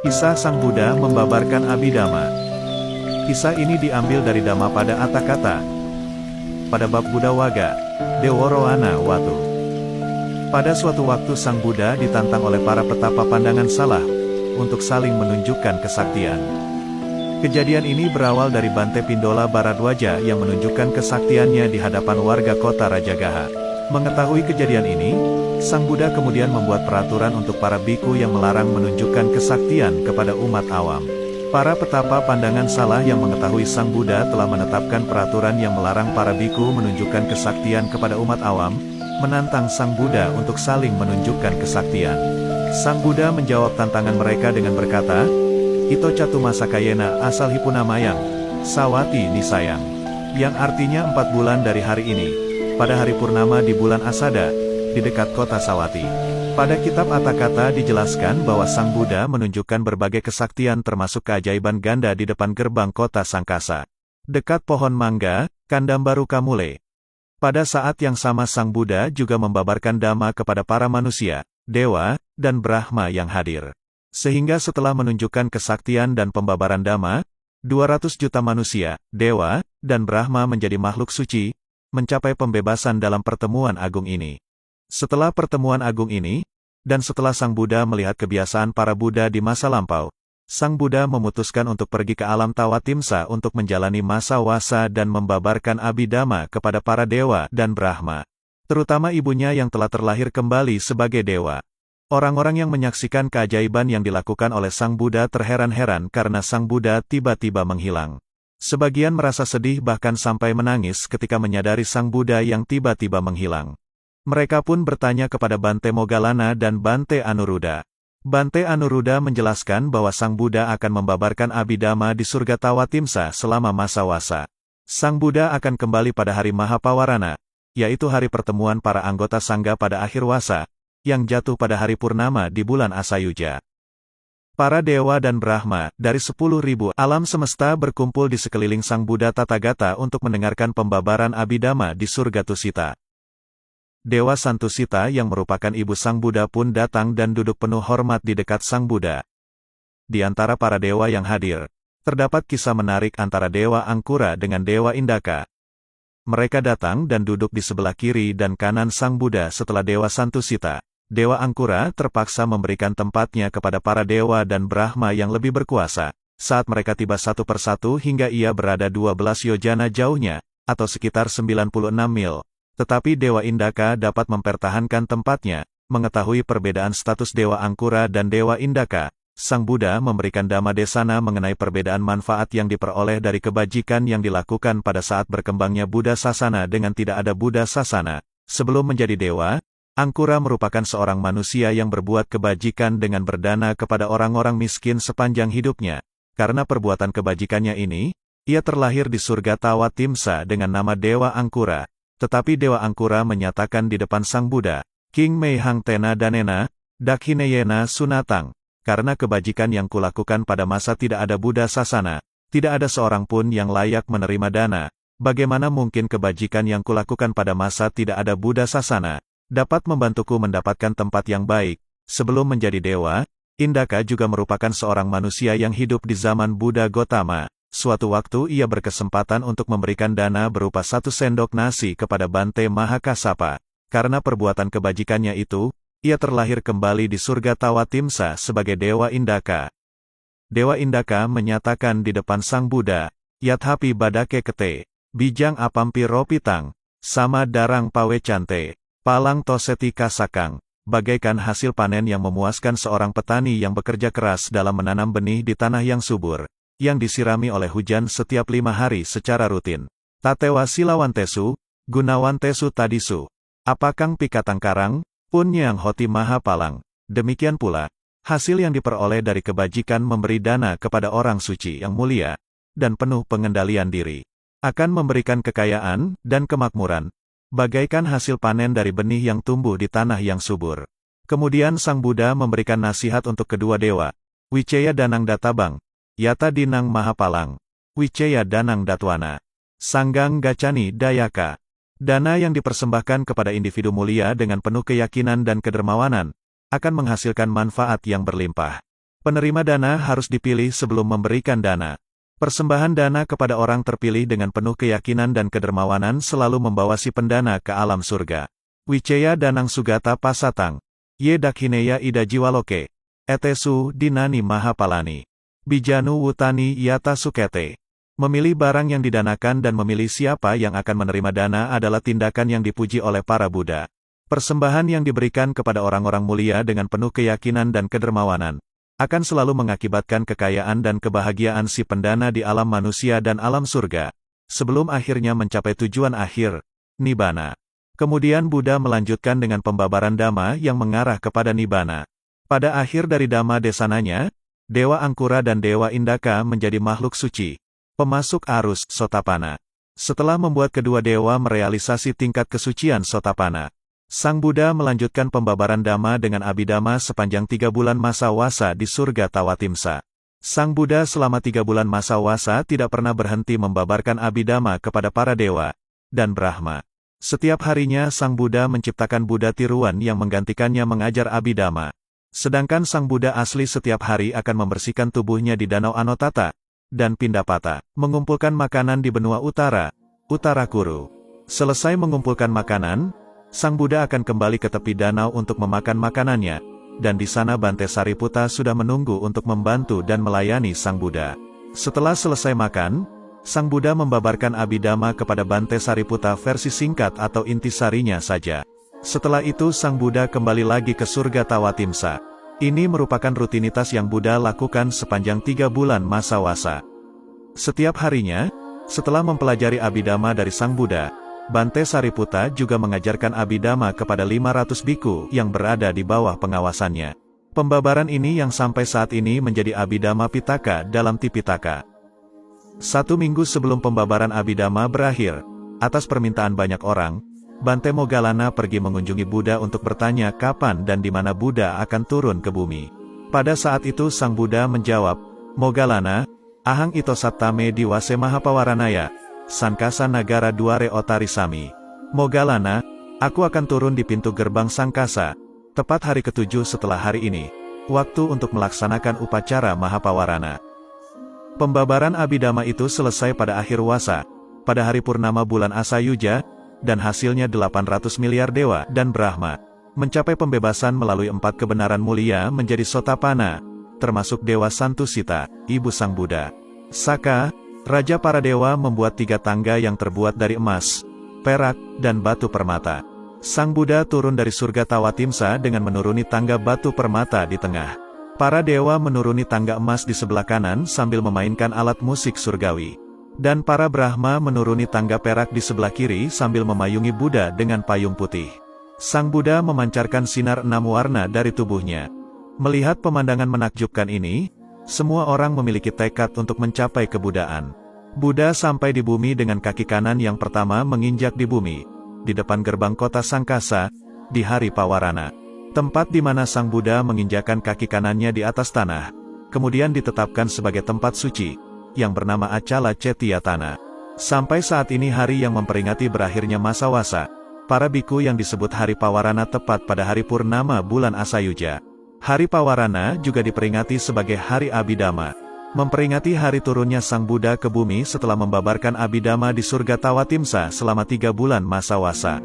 Kisah Sang Buddha membabarkan Abhidhamma. Kisah ini diambil dari Dhammapada Atthakatha. Pada bab Buddha Waga, Deworoana Watu. Pada suatu waktu Sang Buddha ditantang oleh para petapa pandangan salah, untuk saling menunjukkan kesaktian. Kejadian ini berawal dari Bante Pindola Bharadwaja yang menunjukkan kesaktiannya di hadapan warga kota Rajagaha. Mengetahui kejadian ini, Sang Buddha kemudian membuat peraturan untuk para biku yang melarang menunjukkan kesaktian kepada umat awam. Para petapa pandangan salah yang mengetahui Sang Buddha telah menetapkan peraturan yang melarang para biku menunjukkan kesaktian kepada umat awam, menantang Sang Buddha untuk saling menunjukkan kesaktian. Sang Buddha menjawab tantangan mereka dengan berkata, "Ito Catumasakayena asal hipunamayang, sawati nisayang." Yang artinya 4 bulan dari hari ini, pada hari purnama di bulan Asada, di dekat kota Sawati. Pada kitab Atthakatha dijelaskan bahwa Sang Buddha menunjukkan berbagai kesaktian termasuk keajaiban ganda di depan gerbang kota Sangkasa. Dekat pohon mangga, Kandambaru Kamule. Pada saat yang sama Sang Buddha juga membabarkan Dhamma kepada para manusia, dewa, dan Brahma yang hadir. Sehingga setelah menunjukkan kesaktian dan pembabaran Dhamma, 200 juta manusia, dewa, dan Brahma menjadi makhluk suci, mencapai pembebasan dalam pertemuan agung ini. Setelah pertemuan agung ini, dan setelah Sang Buddha melihat kebiasaan para Buddha di masa lampau, Sang Buddha memutuskan untuk pergi ke alam Tawatimsa untuk menjalani masa wasa dan membabarkan Abhidhamma kepada para dewa dan Brahma. Terutama ibunya yang telah terlahir kembali sebagai dewa. Orang-orang yang menyaksikan keajaiban yang dilakukan oleh Sang Buddha terheran-heran karena Sang Buddha tiba-tiba menghilang. Sebagian merasa sedih bahkan sampai menangis ketika menyadari Sang Buddha yang tiba-tiba menghilang. Mereka pun bertanya kepada Bante Moggallana dan Bante Anuruddha. Bante Anuruddha menjelaskan bahwa Sang Buddha akan membabarkan Abhidhamma di surga Tawatimsa selama masa wasa. Sang Buddha akan kembali pada hari Mahapawarana, yaitu hari pertemuan para anggota Sangga pada akhir wasa, yang jatuh pada hari purnama di bulan Asayuja. Para dewa dan Brahma, dari 10.000 alam semesta berkumpul di sekeliling Sang Buddha Tathagata untuk mendengarkan pembabaran Abhidhamma di surga Tusita. Dewa Santusita yang merupakan ibu Sang Buddha pun datang dan duduk penuh hormat di dekat Sang Buddha. Di antara para dewa yang hadir, terdapat kisah menarik antara Dewa Angkura dengan Dewa Indaka. Mereka datang dan duduk di sebelah kiri dan kanan Sang Buddha setelah Dewa Santusita. Dewa Angkura terpaksa memberikan tempatnya kepada para dewa dan Brahma yang lebih berkuasa, saat mereka tiba satu persatu hingga ia berada 12 yojana jauhnya, atau sekitar 96 mil. Tetapi Dewa Indaka dapat mempertahankan tempatnya. Mengetahui perbedaan status Dewa Angkura dan Dewa Indaka, Sang Buddha memberikan Dhamma Desana mengenai perbedaan manfaat yang diperoleh dari kebajikan yang dilakukan pada saat berkembangnya Buddha Sasana dengan tidak ada Buddha Sasana. Sebelum menjadi dewa, Angkura merupakan seorang manusia yang berbuat kebajikan dengan berdana kepada orang-orang miskin sepanjang hidupnya. Karena perbuatan kebajikannya ini, ia terlahir di surga Tawatimsa dengan nama Dewa Angkura. Tetapi Dewa Angkura menyatakan di depan Sang Buddha, "King Mei Hang Tena Danena, Dakhineyena Sunatang, karena kebajikan yang kulakukan pada masa tidak ada Buddha Sasana, tidak ada seorang pun yang layak menerima dana. Bagaimana mungkin kebajikan yang kulakukan pada masa tidak ada Buddha Sasana dapat membantuku mendapatkan tempat yang baik?" Sebelum menjadi dewa, Indaka juga merupakan seorang manusia yang hidup di zaman Buddha Gotama. Suatu waktu ia berkesempatan untuk memberikan dana berupa 1 sendok nasi kepada Bante Mahakasapa. Karena perbuatan kebajikannya itu, ia terlahir kembali di surga Tawatimsa sebagai Dewa Indaka. Dewa Indaka menyatakan di depan Sang Buddha, "Yathapi badake kete, bijang apampi ropitang, sama darang pawecante, palang toseti kasakang." Bagaikan hasil panen yang memuaskan seorang petani yang bekerja keras dalam menanam benih di tanah yang subur, yang disirami oleh hujan setiap 5 hari secara rutin. Tatewa silawantesu, gunawantesu tadisu. Apakang pikatang karang, punyang hoti maha palang. Demikian pula, hasil yang diperoleh dari kebajikan memberi dana kepada orang suci yang mulia, dan penuh pengendalian diri, akan memberikan kekayaan dan kemakmuran, bagaikan hasil panen dari benih yang tumbuh di tanah yang subur. Kemudian Sang Buddha memberikan nasihat untuk kedua dewa, Wicaya Danang Databang, Yata Dinang Mahapalang, Wicaya Danang Datwana, Sanggang Gacani Dayaka. Dana yang dipersembahkan kepada individu mulia dengan penuh keyakinan dan kedermawanan, akan menghasilkan manfaat yang berlimpah. Penerima dana harus dipilih sebelum memberikan dana. Persembahan dana kepada orang terpilih dengan penuh keyakinan dan kedermawanan selalu membawa si pendana ke alam surga. Wiceya Danang Sugata Pasatang. Ye Dakhineya Ida Jiwaloke. Etesu Dinani Mahapalani. Bijanu Wutani Yata Sukete. Memilih barang yang didanakan dan memilih siapa yang akan menerima dana adalah tindakan yang dipuji oleh para Buddha. Persembahan yang diberikan kepada orang-orang mulia dengan penuh keyakinan dan kedermawanan akan selalu mengakibatkan kekayaan dan kebahagiaan si pendana di alam manusia dan alam surga, sebelum akhirnya mencapai tujuan akhir, Nibbana. Kemudian Buddha melanjutkan dengan pembabaran Dhamma yang mengarah kepada Nibbana. Pada akhir dari Dhamma desananya, Dewa Angkura dan Dewa Indaka menjadi makhluk suci, pemasuk arus Sotapanna. Setelah membuat kedua dewa merealisasi tingkat kesucian Sotapanna, Sang Buddha melanjutkan pembabaran Dhamma dengan Abhidhamma sepanjang 3 bulan masa wasa di surga Tawatimsa. Sang Buddha selama 3 bulan masa wasa tidak pernah berhenti membabarkan Abhidhamma kepada para dewa dan Brahma. Setiap harinya Sang Buddha menciptakan Buddha tiruan yang menggantikannya mengajar Abhidhamma. Sedangkan Sang Buddha asli setiap hari akan membersihkan tubuhnya di Danau Anotata dan Pindapata, mengumpulkan makanan di benua utara, Utara Kuru. Selesai mengumpulkan makanan, Sang Buddha akan kembali ke tepi danau untuk memakan makanannya, dan di sana Bante Sariputa sudah menunggu untuk membantu dan melayani Sang Buddha. Setelah selesai makan, Sang Buddha membabarkan Abhidhamma kepada Bante Sariputa versi singkat atau intisarinya saja. Setelah itu Sang Buddha kembali lagi ke surga Tawatimsa. Ini merupakan rutinitas yang Buddha lakukan sepanjang 3 bulan masa wasa. Setiap harinya, setelah mempelajari Abhidhamma dari Sang Buddha, Bante Sariputa juga mengajarkan Abhidhamma kepada 500 biku yang berada di bawah pengawasannya. Pembabaran ini yang sampai saat ini menjadi Abhidhamma Pitaka dalam Tipitaka. 1 minggu sebelum pembabaran Abhidhamma berakhir, atas permintaan banyak orang, Bante Moggallana pergi mengunjungi Buddha untuk bertanya kapan dan di mana Buddha akan turun ke bumi. Pada saat itu Sang Buddha menjawab, "Moggallana, ahang ito sattame diwase mahapawaranaya. Sankasa Nagara Duare Otarisami. Moggallana, aku akan turun di pintu gerbang Sangkasa, tepat hari ke-7 setelah hari ini, waktu untuk melaksanakan upacara Mahapawarana." Pembabaran Abhidhamma itu selesai pada akhir wasa, pada hari purnama bulan Asayuja, dan hasilnya 800 miliar dewa dan Brahma mencapai pembebasan melalui 4 kebenaran mulia menjadi Sotapanna, termasuk Dewa Santusita, ibu Sang Buddha. Saka, Raja para dewa membuat 3 tangga yang terbuat dari emas, perak, dan batu permata. Sang Buddha turun dari surga Tawatimsa dengan menuruni tangga batu permata di tengah. Para dewa menuruni tangga emas di sebelah kanan sambil memainkan alat musik surgawi. Dan para Brahma menuruni tangga perak di sebelah kiri sambil memayungi Buddha dengan payung putih. Sang Buddha memancarkan sinar 6 warna dari tubuhnya. Melihat pemandangan menakjubkan ini, semua orang memiliki tekad untuk mencapai kebudaan. Buddha sampai di bumi dengan kaki kanan yang pertama menginjak di bumi, di depan gerbang kota Sangkasa, di hari Pawarana. Tempat di mana Sang Buddha menginjakan kaki kanannya di atas tanah, kemudian ditetapkan sebagai tempat suci, yang bernama Acala Cetiyatana. Sampai saat ini hari yang memperingati berakhirnya masa wasa, para biku yang disebut hari Pawarana tepat pada hari purnama bulan Asayuja. Hari Pawarana juga diperingati sebagai hari Abhidhamma, memperingati hari turunnya Sang Buddha ke bumi setelah membabarkan Abhidhamma di surga Tawatimsa selama 3 bulan masa wasa.